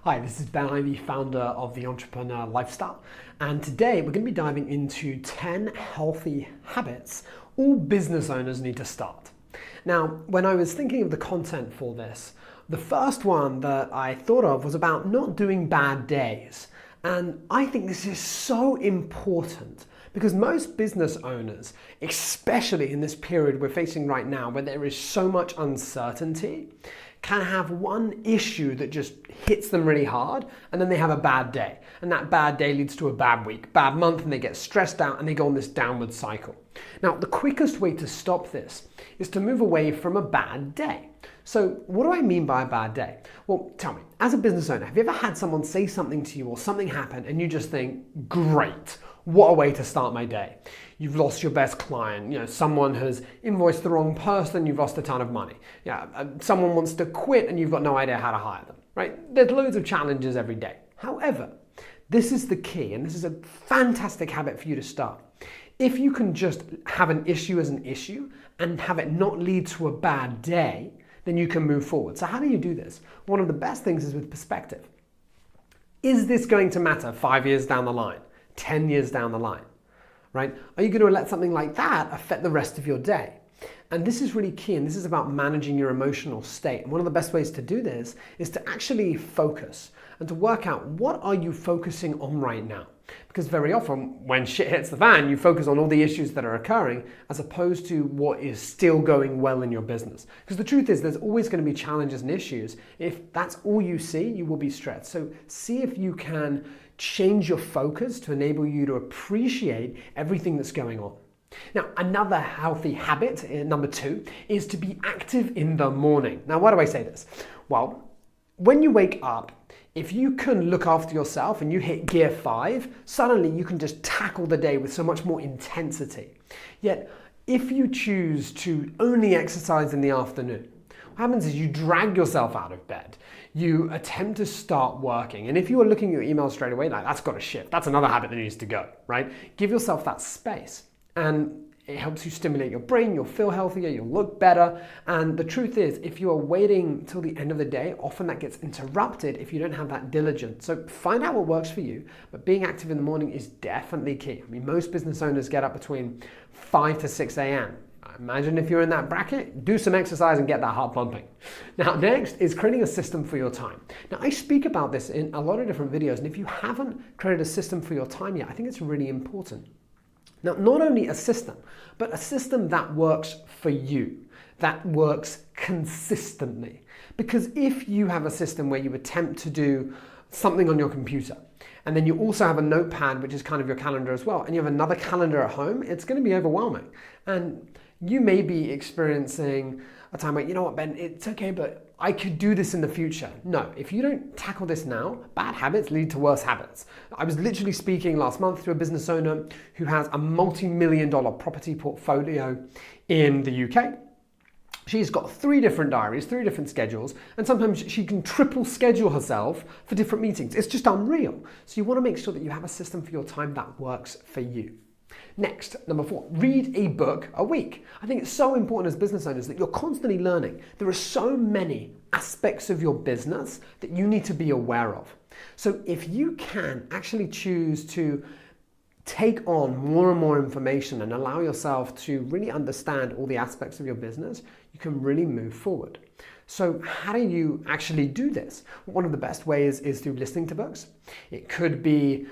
Hi, this is Ben Ivey, founder of the Entrepreneur Lifestyle, and today we're going to be diving into 10 healthy habits all business owners need to start. Now, when I was thinking of the content for this, the first one that I thought of was about not doing bad days. And I think this is so important because most business owners, especially in this period we're facing right now where there is so much uncertainty, can have one issue that just hits them really hard and then they have a bad day. And that bad day leads to a bad week, bad month, and they get stressed out and they go on this downward cycle. Now, the quickest way to stop this is to move away from a bad day. So what do I mean by a bad day? Well, tell me, as a business owner, have you ever had someone say something to you or something happen and you just think, great, what a way to start my day? You've lost your best client, someone has invoiced the wrong person, you've lost a ton of money. Someone wants to quit and you've got no idea how to hire them, right? There's loads of challenges every day. However, this is the key, and this is a fantastic habit for you to start. If you can just have an issue as an issue and have it not lead to a bad day, then you can move forward. So how do you do this? One of the best things is with perspective. Is this going to matter 5 years down the line, 10 years down the line, right? Are you going to let something like that affect the rest of your day? And this is really key, and this is about managing your emotional state. And one of the best ways to do this is to actually focus and to work out what are you focusing on right now. Because very often when shit hits the fan, you focus on all the issues that are occurring as opposed to what is still going well in your business. Because the truth is there's always going to be challenges and issues. If that's all you see, you will be stressed. So see if you can change your focus to enable you to appreciate everything that's going on. Now, another healthy habit, number 2, is to be active in the morning. Now, why do I say this? Well, when you wake up, if you can look after yourself and you hit gear 5, suddenly you can just tackle the day with so much more intensity. Yet, if you choose to only exercise in the afternoon, what happens is you drag yourself out of bed. You attempt to start working. And if you are looking at your email straight away, that's got to shift. That's another habit that needs to go, right? Give yourself that space. And it helps you stimulate your brain, you'll feel healthier, you'll look better. And the truth is, if you are waiting till the end of the day, often that gets interrupted if you don't have that diligence. So find out what works for you, but being active in the morning is definitely key. I mean, most business owners get up between 5 to 6 a.m. Imagine if you're in that bracket, do some exercise and get that heart pumping. Now, next is creating a system for your time. Now, I speak about this in a lot of different videos, and if you haven't created a system for your time yet, I think it's really important. Now, not only a system, but a system that works for you, that works consistently. Because if you have a system where you attempt to do something on your computer, and then you also have a notepad, which is kind of your calendar as well, and you have another calendar at home, it's going to be overwhelming. And you may be experiencing a time where, you know what, Ben, it's okay, but I could do this in the future. No, if you don't tackle this now, bad habits lead to worse habits. I was literally speaking last month to a business owner who has a multi-million-dollar property portfolio in the UK. She's got 3 different diaries, 3 different schedules, and sometimes she can triple schedule herself for different meetings. It's just unreal. So you want to make sure that you have a system for your time that works for you. Next, number 4, read a book a week. I think it's so important as business owners that you're constantly learning. There are so many aspects of your business that you need to be aware of. So if you can actually choose to take on more and more information and allow yourself to really understand all the aspects of your business, you can really move forward. So how do you actually do this? One of the best ways is through listening to books. It could be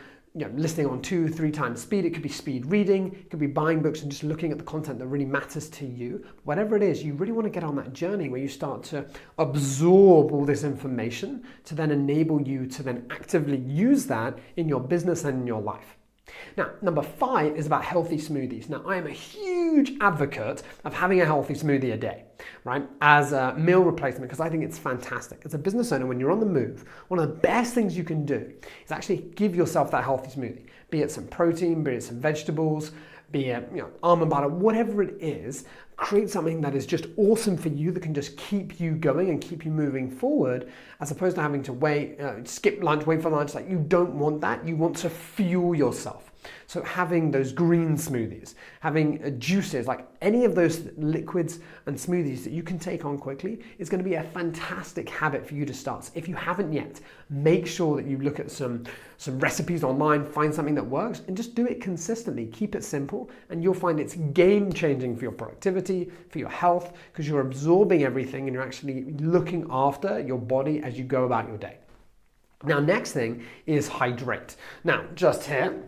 listening on 2-3 times speed. It could be speed reading. It could be buying books and just looking at the content that really matters to you. Whatever it is, you really want to get on that journey where you start to absorb all this information to then enable you to then actively use that in your business and in your life. Now, number 5 is about healthy smoothies. Now, I am a huge advocate of having a healthy smoothie a day, right, as a meal replacement, because I think it's fantastic. As a business owner, when you're on the move, one of the best things you can do is actually give yourself that healthy smoothie, be it some protein, be it some vegetables, be it almond butter, whatever it is. create something that is just awesome for you, that can just keep you going and keep you moving forward, as opposed to having to wait, skip lunch, wait for lunch. Like, you don't want that. You want to fuel yourself. So having those green smoothies, having juices, like any of those liquids and smoothies that you can take on quickly, is going to be a fantastic habit for you to start. So if you haven't yet, make sure that you look at some recipes online, find something that works, and just do it consistently. Keep it simple, and you'll find it's game changing for your productivity, for your health, because you're absorbing everything and you're actually looking after your body as you go about your day. Now, next thing is hydrate. Now, just here,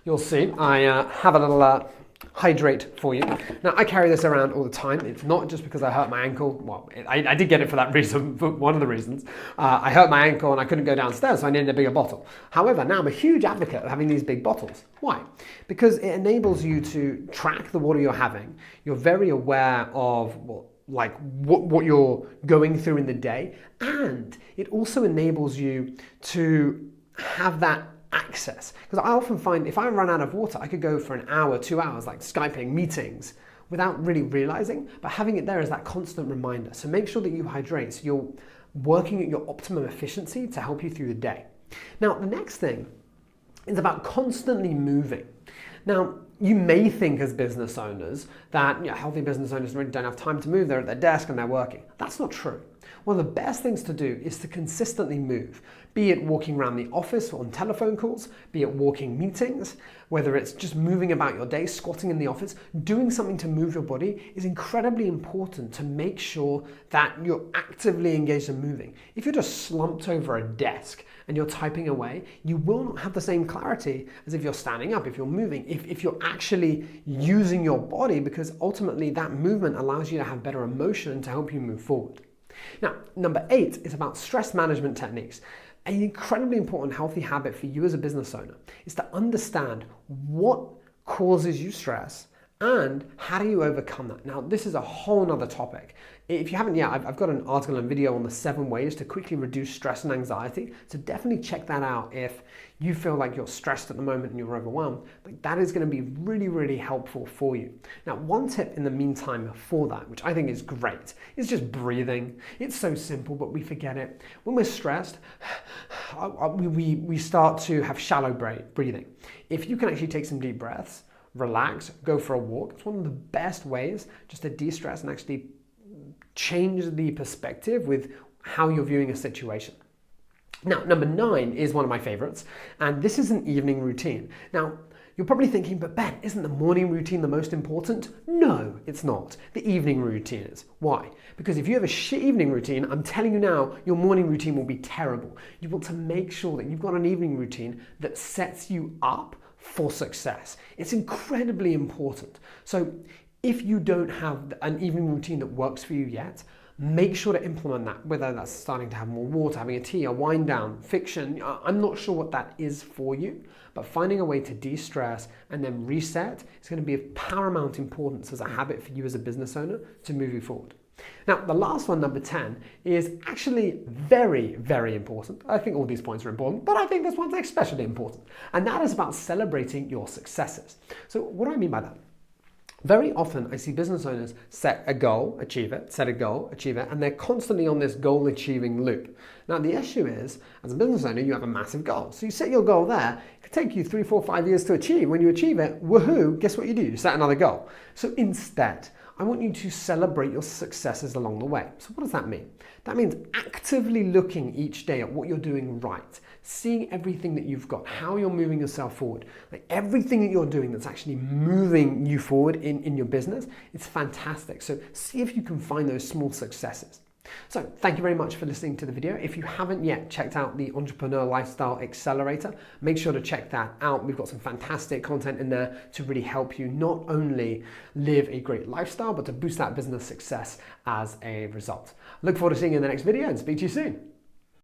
you'll see I have a little hydrate for you. Now, I carry this around all the time. It's not just because I hurt my ankle. Well, I did get it for that reason, but one of the reasons. I hurt my ankle and I couldn't go downstairs, so I needed a bigger bottle. However, now I'm a huge advocate of having these big bottles. Why? Because it enables you to track the water you're having. You're very aware of what you're going through in the day, and it also enables you to have that access. Because I often find if I run out of water, I could go for an hour, 2 hours, like Skyping meetings, without really realizing, but having it there is that constant reminder. So make sure that you hydrate, so you're working at your optimum efficiency to help you through the day. Now, the next thing is about constantly moving. Now, you may think as business owners that healthy business owners really don't have time to move. They're at their desk and they're working. That's not true. One of the best things to do is to consistently move, be it walking around the office on telephone calls, be it walking meetings, whether it's just moving about your day, squatting in the office. Doing something to move your body is incredibly important to make sure that you're actively engaged in moving. If you're just slumped over a desk and you're typing away, you will not have the same clarity as if you're standing up, if you're moving, if you're actually using your body, because ultimately that movement allows you to have better emotion to help you move forward. Now, number 8 is about stress management techniques. An incredibly important healthy habit for you as a business owner is to understand what causes you stress and how do you overcome that. Now, this is a whole nother topic. If you haven't yet, I've got an article and video on the 7 ways to quickly reduce stress and anxiety. So definitely check that out if you feel like you're stressed at the moment and you're overwhelmed. Like, that is going to be really, really helpful for you. Now, one tip in the meantime for that, which I think is great, is just breathing. It's so simple, but we forget it. When we're stressed, we start to have shallow breathing. If you can actually take some deep breaths, relax, go for a walk, it's one of the best ways just to de-stress and actually change the perspective with how you're viewing a situation. Now, number 9 is one of my favorites, and this is an evening routine. Now, you're probably thinking, but Ben, isn't the morning routine the most important? No, it's not. The evening routine is. Why? Because if you have a shit evening routine, I'm telling you now, your morning routine will be terrible. You want to make sure that you've got an evening routine that sets you up for success. It's incredibly important. So if you don't have an evening routine that works for you yet, make sure to implement that, whether that's starting to have more water, having a tea, a wind down, fiction. I'm not sure what that is for you, but finding a way to de-stress and then reset is going to be of paramount importance as a habit for you as a business owner to move you forward. Now, the last one, number 10, is actually very, very important. I think all these points are important, but I think this one's especially important. And that is about celebrating your successes. So what do I mean by that? Very often I see business owners set a goal, achieve it, set a goal, achieve it, and they're constantly on this goal achieving loop. Now the issue is, as a business owner, you have a massive goal. So you set your goal there, it could take you 3, 4, 5 years to achieve. When you achieve it, woohoo, guess what you do? You set another goal. So instead, I want you to celebrate your successes along the way. So what does that mean? That means actively looking each day at what you're doing right, seeing everything that you've got, how you're moving yourself forward, like everything that you're doing that's actually moving you forward in your business. It's fantastic. So see if you can find those small successes. So thank you very much for listening to the video. If you haven't yet checked out the Entrepreneur Lifestyle Accelerator, make sure to check that out. We've got some fantastic content in there to really help you not only live a great lifestyle, but to boost that business success as a result. Look forward to seeing you in the next video and speak to you soon.